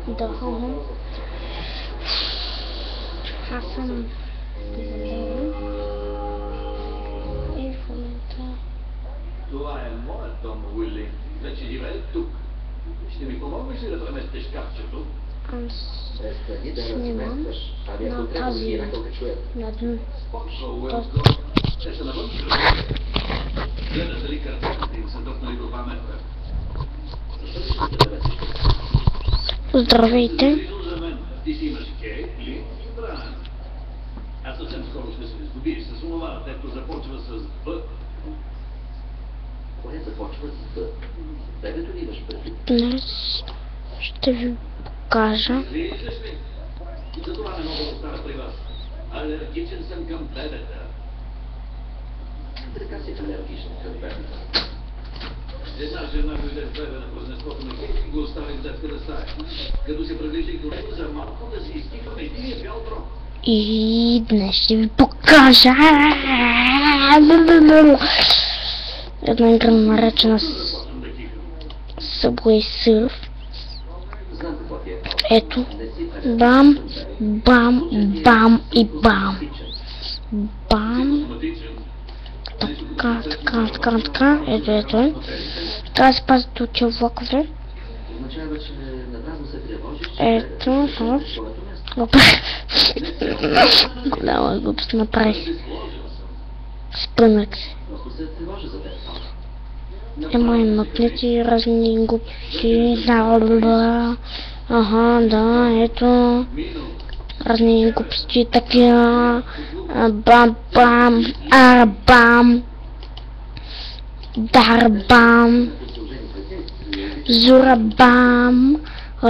Да. Аз съм Изабела. И в момента... Това е моят дом, Уили. Вече живее тук. Ще ми помогнеш ли да преместиш шкафчето? Аз снимам на тази... на дно. Те са навън. Гледа дали картофите им са дохнали до 2 метра. Здравейте. Ти си имаш Кейт, Ли и Брайан. Аз съвсем скоро ще се здобиеш с онова, дето започва с Б. Кое започва с Б? Бебето ли имаш предвид? Днес ще ви покажа. Виждаш ли? Затова не мога да остана при вас. Алергичен съм към бебета. Така си алергичен към бебета. Една жена дойде с бебе на празненството на Кейт и го оставих в детската стая. Като се приближих до него за малко да си изтихваме единия бял дрон. И днес ще ви покажа една игра наречена Subway Surf. Ето, бам, бам, бам и бам. Бам. Така. Ето. Трябва да се пазят от тия влакове. Ето, голяма глупост направих. Спънах се. Има и магнити, разни глупости. Ага, да, ето. Разни глупости, такива. Бам, бам, бам. Дар, бам. Зура, бам.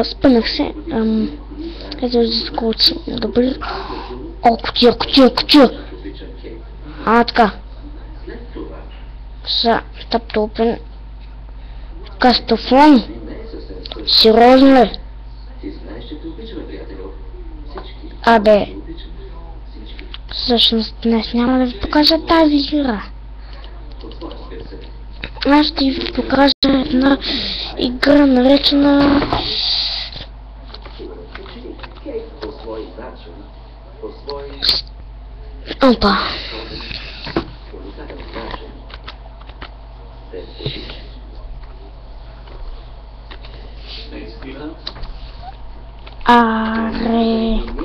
Спънах се. Ето за сколци. Добре. О, кутия. Така. Stop to open. Кастофон. Сериозно ли? Абе. Всъщност днес няма да ви покажа тази игра. Аз ще ви покажа една игра наречена... Опа. Арена.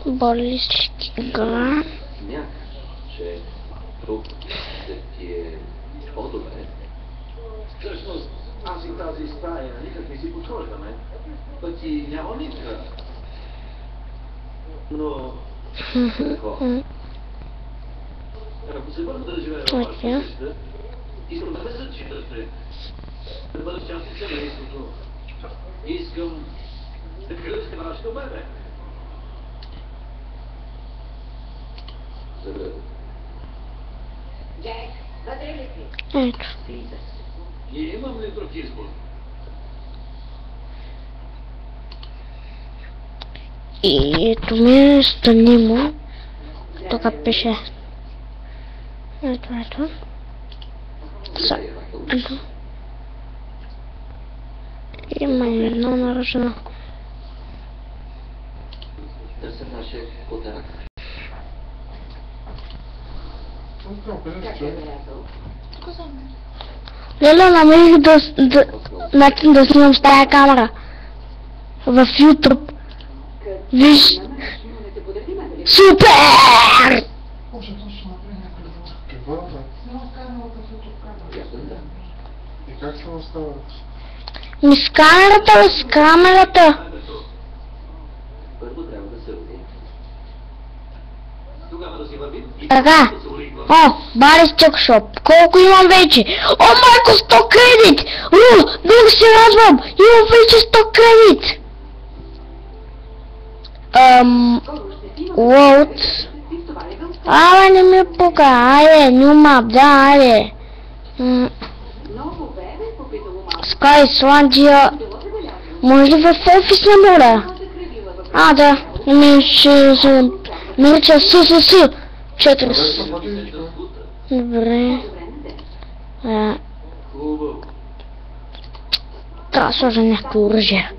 Болистически игра. Всъщност, аз и тази стая никак не си подхождаме. Пък и няма нитка. Но... какво? Ако се върна да живея във вашата къща, искам да ме зачитате. Да бъда част от семейството. Искам да кръстя вашето бебе. За бебе. Джек, вътре ли си? Ето. И имам ли друг избор? И ето ми станимо. Тук пише. Ето. Ето. Има едно наръжено. Търся нашия подарък. Леле, намерих начин да снимам с тая камера. В YouTube. Виж. Супер! И как се остава? Ми с камерата. Първо трябва да се роди. Тогава да си вървим и... Така. О, Барис Чекшоп. Колко имам вече? О, майко, 100 кредит! Много се радвам! Имам вече 100 кредит! Лоуд. Абе, не ми пука. Айде, нюмап, да, айде. Скай, Исландия. Може ли в офис не моля? Да. Ми ще се нарича ССС. 4. Добре. Хубаво. Трябва да сложа някакво оръжие.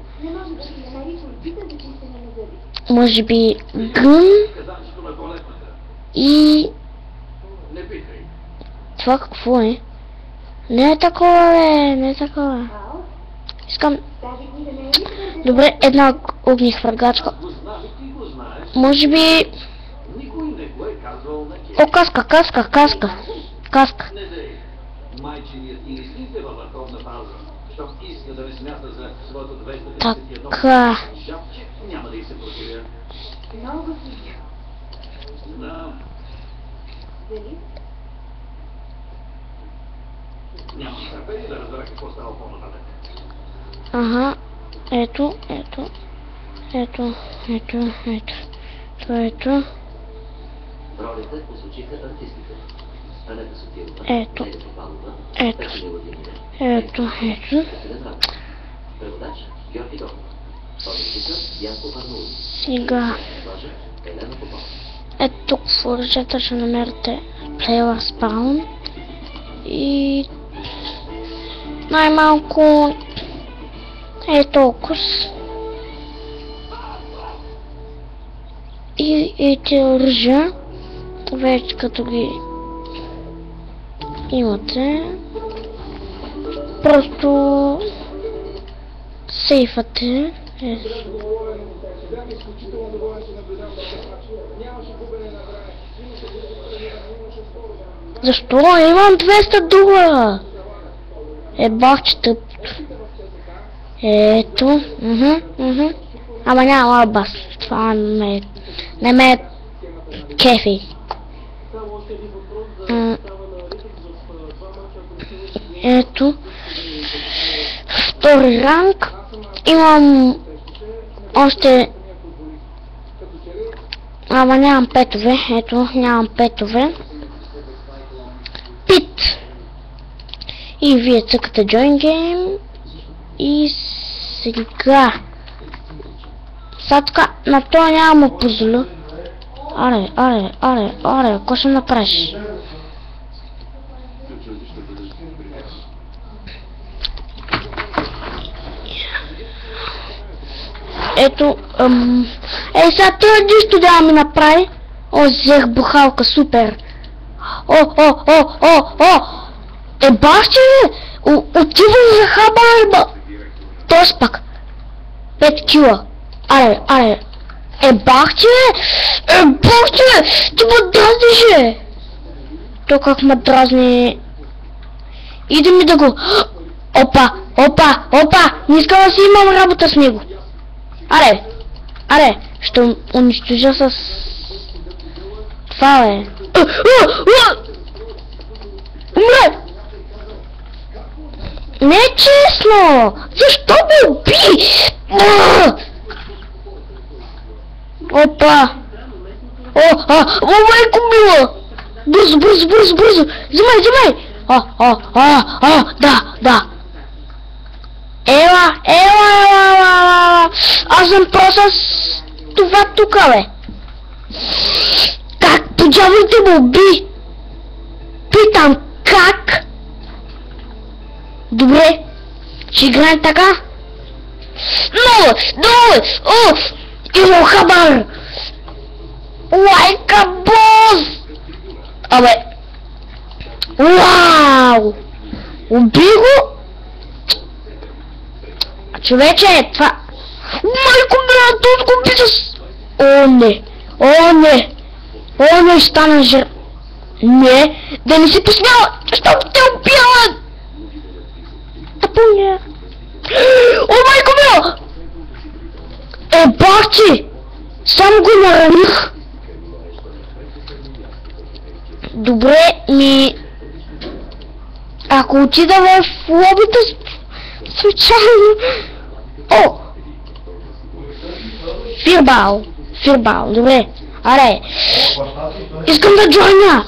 Може би гън Казанчето на туалетната. и... Не питай. Това какво е? Не е такова, бе, не е такова. Искам... Добре, една огнихвъргачка. Го знам и ти го знаеш. Може би... Никой не го е казвал на Кей. О, каска. Каска. Не дей. Майчиният инстинкт е във върховна фаза. Щом иска да не смята за своето 231 Така. жабче, няма да й се противя. Знам. Нямам търпение да разбера какво става по-нататък. Ага. Ето. Ролите посочиха артистите. Анета Сотирова, Ето. Неля Топалова, Ето. Петя Владимиров, Ето. Веселин Радев. Преводач Георги Донов. Подписчик Янко Арнаулов. Сега. Сложа Елена Попова. Ето тук в оръжията ще намерите Player Spawn. И... най-малко... толкова. И тези оръжия, вече като ги имате, просто сейфате. Защо? Имам 200 долара! Бах, че тъп. Ето. Ама няма бас. Това не ме кефи. Ето. Втори ранг. Имам още... Ама нямам петове. Ето, нямам петове. Пит! И вие цъкате Join Game. И сега... Сега така, на това няма му позволя. Аре, какво ще направиш? Ето, сега това нищо да ми направи. О, взех бухалка, супер. Бахче, отивам за хабарба. Тоест пак. 5 кила. Аре. Бахче, ти ме дразниш. То как ме дразни. Иде ми да го... Опа, не искам да си имам работа с него. Аре, ще унищожа с... Това е. Умре! Не е честно! Защо ме уби? Опа! Майко мила! Бързо! Взимай! Да! Ела! Аз съм просто с това тука, бе! Как по дяволите му уби? Питам, как? Добре, ще играем така? Но! Имам хабар! Лайка бос! Абе! Вау! Уби го? Човече, това... Майко мила, той го би с... О, не, стана жер... Не, да не си посмяла, защото те убила! Тъпуня! О, майко мила! Бахче! Само го нараних! Добре, ако отида в лобито случайно... О! Фирбал, добре. Аре! Искам да джойна!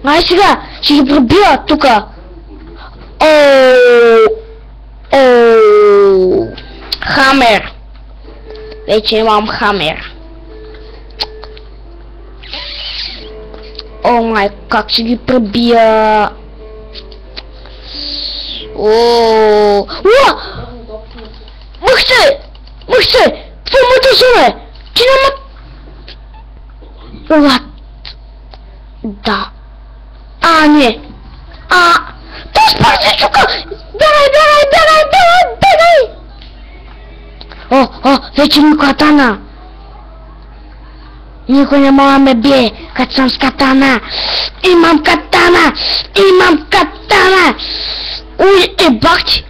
Ай сега, ще ги пробия тука! Хамер! Вече имам хамер. О май, как ще ги пробия! Уа! Мъхте! Това му зове! Ти няма... What? Да. Не. Това пак се чука! Бегай! Вече ми катана! Никой не мога ме бие, като съм с катана! Имам катана! Уй, бах ти!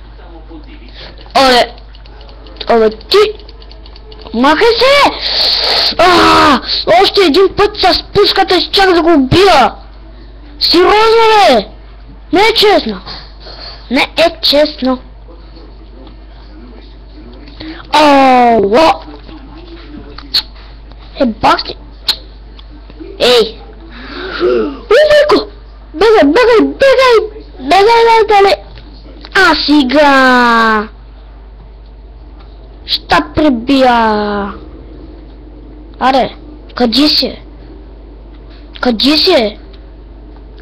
Оле, ти! Махай се! Още един път с пушката си чак да го убия! Сериозно бе! Не е честно! Бах ти! Ей! Майко! Бегай, дале! Сега! Ще пребия! Аре, къде си?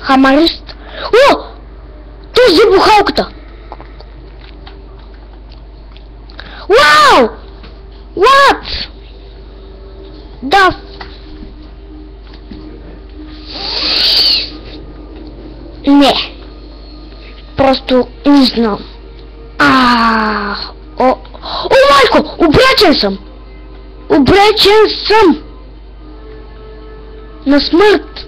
Хамарист! Той взе бухалката! Вау! What? Да. Не. Просто не знам. О, майко! Обречен съм! На смърт!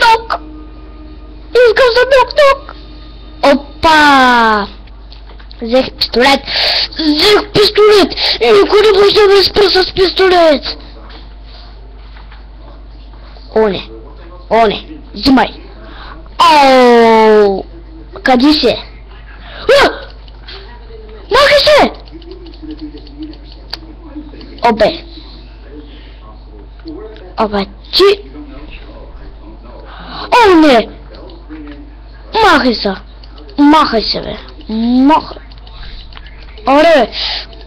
Нок! Искам за нок! Опа! Взех пистолет! Никой не може да ме спра с пистолет! О, не! Взимай! Къде си? Махай се! Обе, ти... Не! Махай се, бе!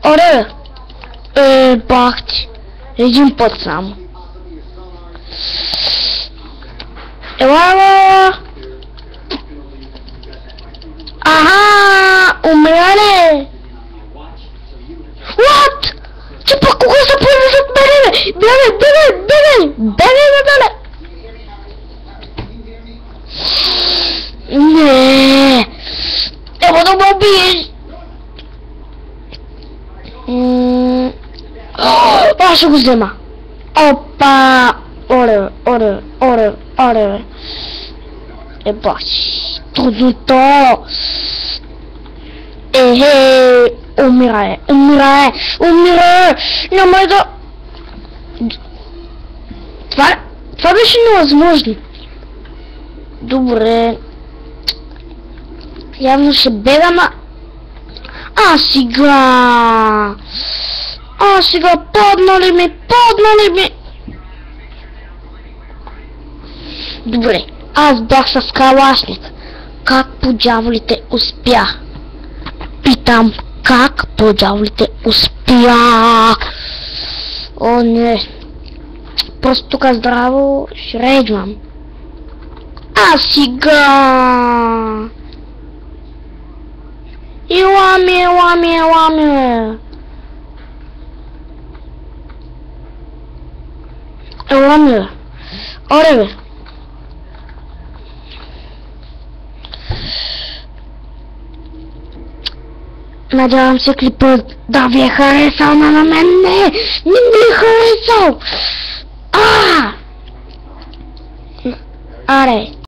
Оре! Бах ти! Един път само! Ела! Умряли! What? Ти пък кога се появиш от мене, бе? Бегай, надале! Не! Ема да ме убиеш! Аз ще го взема! Опа! Оре! Баш! Трудното! Умирай! Няма да... Това беше невъзможно. Добре. Явно ще бегам, сега поднали ми. Добре, аз бях с калашник. Как по дяволите успях? Питам, как по дяволите успях? О, не. Просто тук здраво ще рейджвам. Сега! Елами! Оре, бе! Надявам се клипът да ви е харесал, но на мен не ми е харесал! Аре!